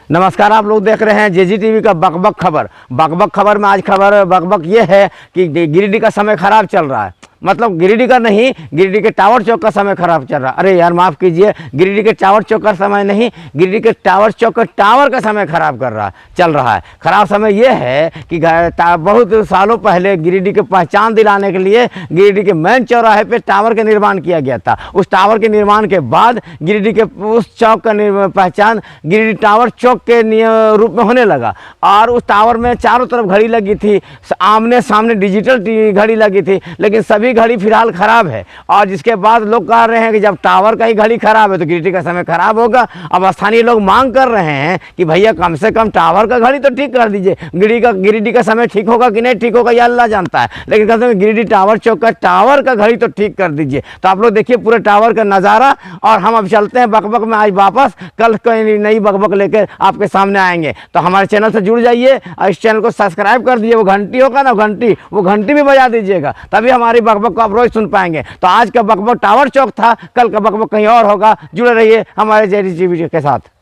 नमस्कार, आप लोग देख रहे हैं जेजी टीवी का बकबक खबर। बकबक खबर में आज खबर बकबक ये है कि गिरिडीह का समय खराब चल रहा है। मतलब गिरिडीह का नहीं, गिरिडीह के टावर चौक का समय खराब चल रहा है। अरे यार माफ़ कीजिए, गिरिडीह के टावर चौक का समय नहीं, गिरिडीह के टावर चौक का टावर का समय खराब चल रहा है। खराब समय ये है कि बहुत सालों पहले गिरिडीह के पहचान दिलाने के लिए गिरिडीह के मेन चौराहे पे टावर का निर्माण किया गया था। उस टावर के निर्माण के बाद गिरिडीह के उस चौक का पहचान गिरिडीह टावर चौक के रूप में होने लगा। और उस टावर में चारों तरफ घड़ी लगी थी, आमने सामने डिजिटल घड़ी लगी थी, लेकिन सभी घड़ी फिलहाल खराब है। और जिसके बाद लोग कह रहे हैं कि जब टावर का ही घड़ी खराब है तो गिरिडीह का समय खराब होगा। अब स्थानीय लोग मांग कर रहे हैं कि भैया कम से कम टावर का घड़ी तो ठीक कर दीजिए। गिरिडीह का समय ठीक होगा कि नहीं ठीक होगा ये अल्लाह जानता है, लेकिन कम से कम गिरिडीह टावर चौक का टावर का घड़ी तो ठीक कर दीजिए। तो आप लोग देखिए पूरे टावर का नज़ारा। और हम अब चलते हैं बकबक में आज वापस, कल कोई नई बकबक लेकर आपके सामने आएंगे। तो हमारे चैनल से जुड़ जाइए और इस चैनल को सब्सक्राइब कर दीजिए। वो घंटी होगा ना, घंटी, वो घंटी भी बजा दीजिएगा, तभी हमारी बकबक को आप रोज सुन पाएंगे। तो आज का बकबक टावर चौक था, कल का बकबक कहीं और होगा। जुड़े रहिए हमारे जेडी टीवी के साथ।